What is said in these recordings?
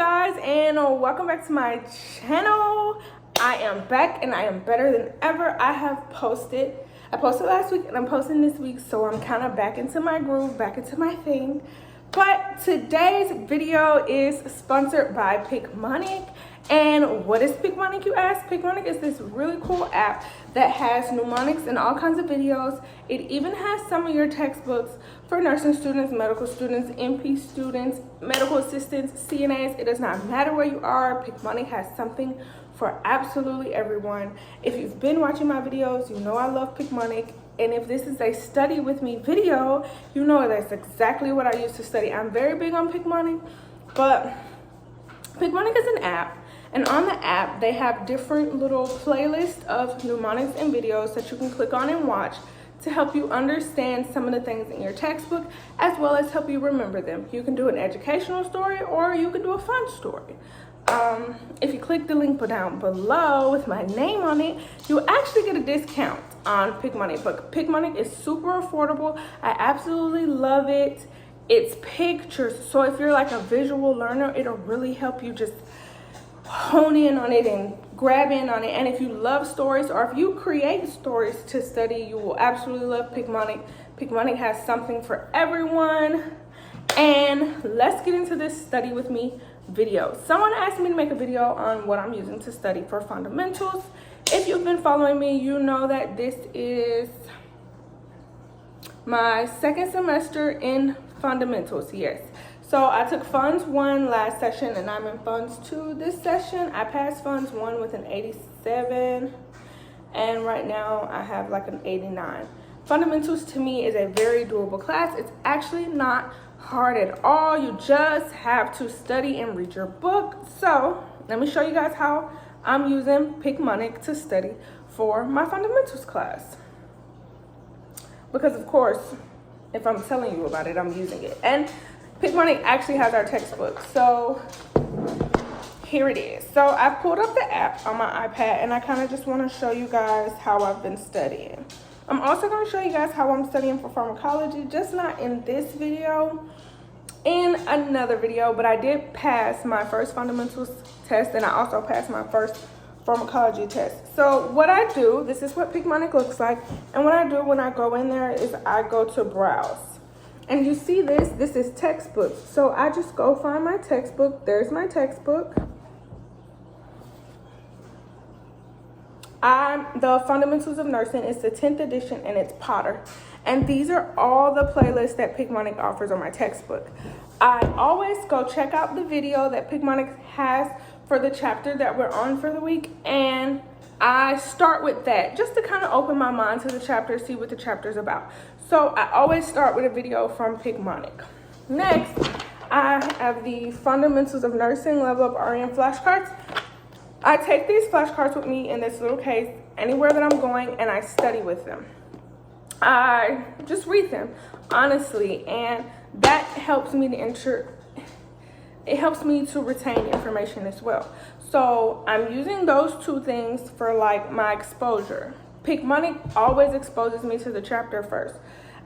guys, and welcome back to my channel. I am back and I am better than ever. I posted last week and I'm posting this week, so I'm kind of back into my groove, back into my thing. But today's video is sponsored by Picmonic. And what is Picmonic, you ask? Picmonic is this really cool app that has mnemonics and all kinds of videos. It even has some of your textbooks for nursing students, medical students, NP students, medical assistants, CNAs. It does not matter where you are. Picmonic has something for absolutely everyone. If you've been watching my videos, you know I love Picmonic. And if this is a study with me video, you know that's exactly what I used to study. I'm very big on Picmonic, but Picmonic is an app. And on the app, they have different little playlists of mnemonics and videos that you can click on and watch to help you understand some of the things in your textbook, as well as help you remember them. You can do an educational story or you can do a fun story. If you click the link down below with my name on it, you actually get a discount on Picmonic. But Picmonic is super affordable. I absolutely love it. It's pictures, so if you're like a visual learner, it'll really help you just hone in on it and grab in on it. And if you love stories, or if you create stories to study, you will absolutely love Picmonic. Picmonic has something for everyone. And let's get into this study with me video. Someone asked me to make a video on what I'm using to study for fundamentals. If you've been following me, you know that this is my second semester in fundamentals. Yes. So I took Funds 1 last session and I'm in Funds 2 this session. I passed Funds 1 with an 87 and right now I have like an 89. Fundamentals to me is a very doable class. It's actually not hard at all. You just have to study and read your book. So let me show you guys how I'm using Picmonic to study for my fundamentals class. Because of course, if I'm telling you about it, I'm using it. And Picmonic actually has our textbook, so here it is. So I pulled up the app on my iPad and I kind of just want to show you guys how I've been studying. I'm also going to show you guys how I'm studying for pharmacology, just not in this video, in another video, but I did pass my first fundamentals test and I also passed my first pharmacology test. So what I do, this is what Picmonic looks like, and what I do when I go in there is I go to browse. And you see this is textbooks. So I just go find my textbook. There's my textbook. The Fundamentals of Nursing is the 10th edition and it's Potter. And these are all the playlists that Picmonic offers on my textbook. I always go check out the video that Picmonic has for the chapter that we're on for the week. And I start with that just to kind of open my mind to the chapter, see what the chapter is about. So I always start with a video from Picmonic. Next, I have the Fundamentals of Nursing Level Up RN flashcards. I take these flashcards with me in this little case anywhere that I'm going and I study with them. I just read them, honestly, and that helps me to retain information as well. So I'm using those two things for like my exposure. Picmonic always exposes me to the chapter first.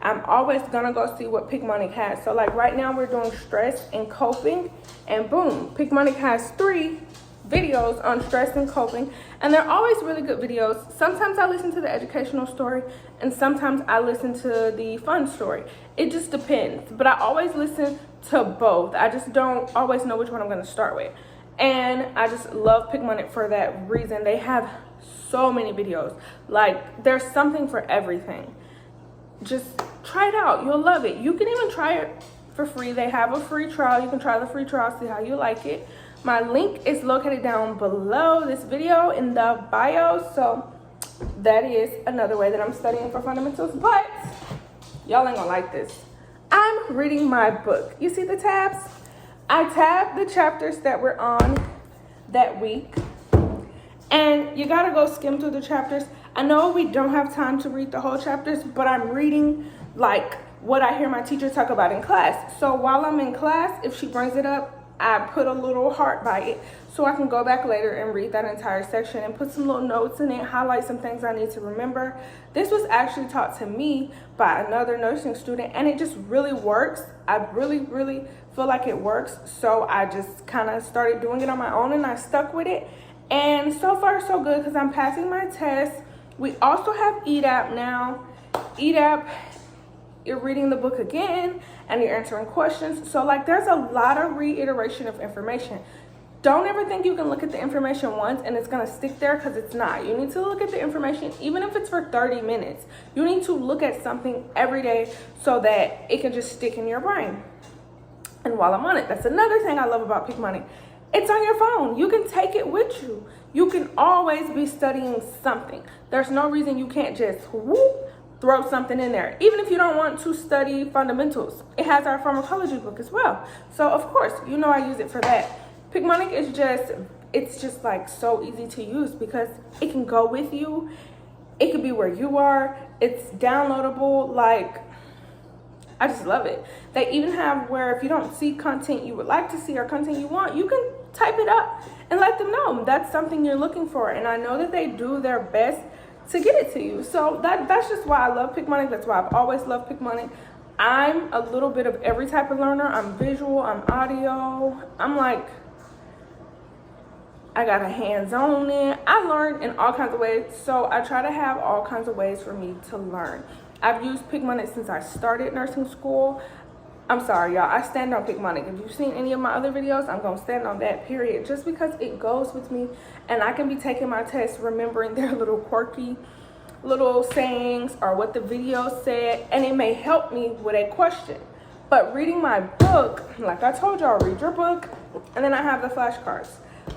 I'm always gonna go see what Picmonic has. So like right now we're doing stress and coping, and boom, Picmonic has 3 videos on stress and coping, and they're always really good videos. Sometimes I listen to the educational story and sometimes I listen to the fun story. It just depends, but I always listen to both. I just don't always know which one I'm gonna start with. And I just love Picmonic for that reason. They have so many videos. Like, there's something for everything. Just try it out. You'll love it. You can even try it for free. They have a free trial. You can try the free trial, see how you like it. My link is located down below this video in the bio. So that is another way that I'm studying for fundamentals. But y'all ain't gonna like this. I'm reading my book. You see the tabs? I tab the chapters that we're on that week. And you gotta go skim through the chapters. I know we don't have time to read the whole chapters, but I'm reading like what I hear my teacher talk about in class. So while I'm in class, if she brings it up, I put a little heart by it so I can go back later and read that entire section and put some little notes in it, highlight some things I need to remember. This was actually taught to me by another nursing student and it just really works. I really feel like it works. So I just kind of started doing it on my own and I stuck with it. And so far so good because I'm passing my test. We also have EDAP now. EDAP, you're reading the book again and you're answering questions. So like there's a lot of reiteration of information. Don't ever think you can look at the information once and it's gonna stick there, because it's not. You need to look at the information, even if it's for 30 minutes. You need to look at something every day so that it can just stick in your brain. And while I'm on it, that's another thing I love about Picmonic. It's on your phone. You can take it with you. You can always be studying something. There's no reason you can't just whoop, throw something in there. Even if you don't want to study fundamentals, it has our pharmacology book as well. So of course, you know I use it for that. Picmonic is just like so easy to use because it can go with you. It could be where you are. It's downloadable. Like, I just love it. They even have where if you don't see content you would like to see or content you want, you can type it up and let them know that's something you're looking for. And I know that they do their best to get it to you. So that's just why I love Picmonic. That's why I've always loved Picmonic. I'm a little bit of every type of learner. I'm visual, I'm audio. I'm like, I got a hands-on in. I learn in all kinds of ways. So I try to have all kinds of ways for me to learn. I've used Picmonic since I started nursing school. I'm sorry, y'all. I stand on Picmonic. If you've seen any of my other videos, I'm going to stand on that, period. Just because it goes with me and I can be taking my tests, remembering their little quirky little sayings or what the video said, and it may help me with a question. But reading my book, like I told y'all, read your book, and then I have the flashcards.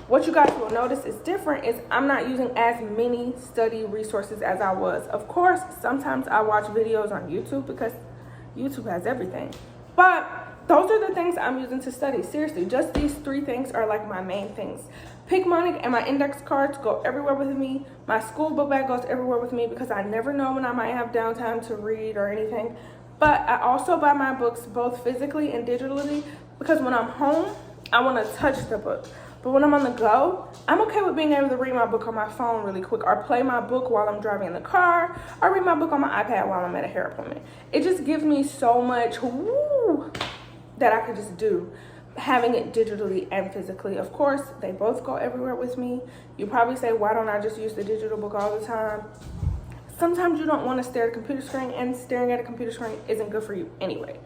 What you guys will notice is different is I'm not using as many study resources as I was. Of course, sometimes I watch videos on YouTube because YouTube has everything. But those are the things I'm using to study. Seriously, just these 3 things are like my main things. Picmonic and my index cards go everywhere with me. My school book bag goes everywhere with me because I never know when I might have downtime to read or anything. But I also buy my books both physically and digitally because when I'm home, I want to touch the book. But when I'm on the go, I'm okay with being able to read my book on my phone really quick or play my book while I'm driving in the car or read my book on my iPad while I'm at a hair appointment. It just gives me so much that I could just do, having it digitally and physically. Of course, they both go everywhere with me. You probably say, why don't I just use the digital book all the time? Sometimes you don't want to stare at a computer screen, and staring at a computer screen isn't good for you anyway.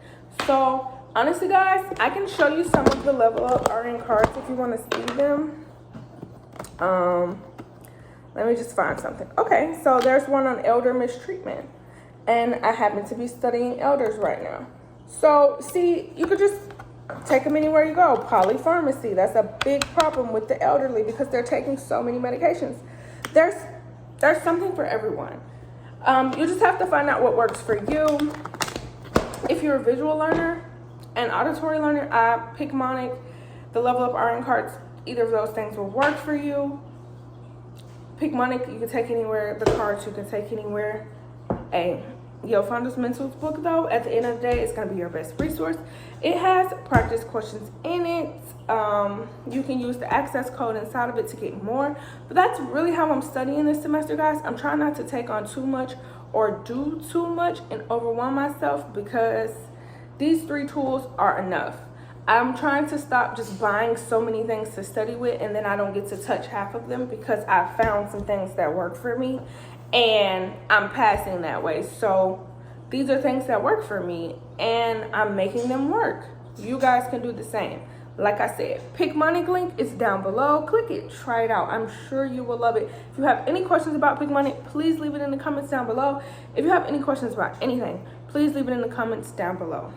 So honestly, guys, I can show you some of the level up RN cards if you want to see them. Let me just find something. Okay, so there's one on elder mistreatment, and I happen to be studying elders right now. So see, you could just take them anywhere you go. Polypharmacy, that's a big problem with the elderly because they're taking so many medications. There's something for everyone. You just have to find out what works for you. If you're a visual learner and auditory learner, Picmonic, the level up RN cards, either of those things will work for you. Picmonic, you can take anywhere. The cards you can take anywhere. Your fundamentals book, though, at the end of the day, it's going to be your best resource. It has practice questions in it. You can use the access code inside of it to get more. But that's really how I'm studying this semester, guys. I'm trying not to take on too much or do too much and overwhelm myself because these 3 tools are enough. I'm trying to stop just buying so many things to study with and then I don't get to touch half of them because I found some things that work for me and I'm passing that way. So these are things that work for me and I'm making them work. You guys can do the same. Like I said, Picmonic link is down below. Click it, try it out. I'm sure you will love it. If you have any questions about Picmonic, please leave it in the comments down below. If you have any questions about anything, please leave it in the comments down below.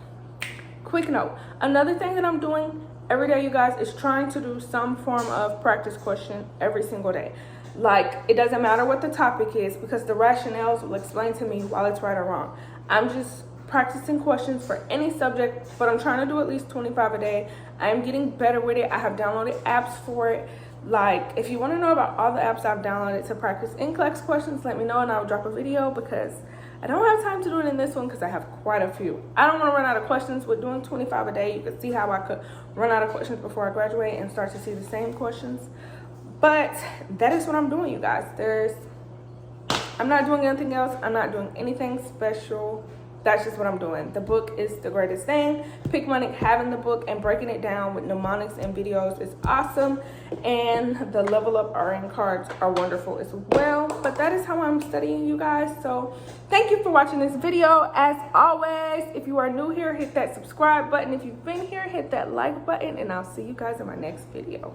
Quick note, another thing that I'm doing every day, you guys, is trying to do some form of practice question every single day. Like, it doesn't matter what the topic is because the rationales will explain to me while it's right or wrong. I'm just practicing questions for any subject, but I'm trying to do at least 25 a day. I am getting better with it. I have downloaded apps for it. Like, if you want to know about all the apps I've downloaded to practice NCLEX questions, let me know and I'll drop a video because I don't have time to do it in this one because I have quite a few. I don't want to run out of questions with doing 25 a day. You can see how I could run out of questions before I graduate and start to see the same questions. But that is what I'm doing, you guys. I'm not doing anything else. I'm not doing anything special that's just what I'm doing. The book is the greatest thing. Picmonic having the book and breaking it down with mnemonics and videos is awesome. And the level up RN cards are wonderful as well. But that is how I'm studying, you guys. So thank you for watching this video. As always, if you are new here, hit that subscribe button. If you've been here, hit that like button. And I'll see you guys in my next video.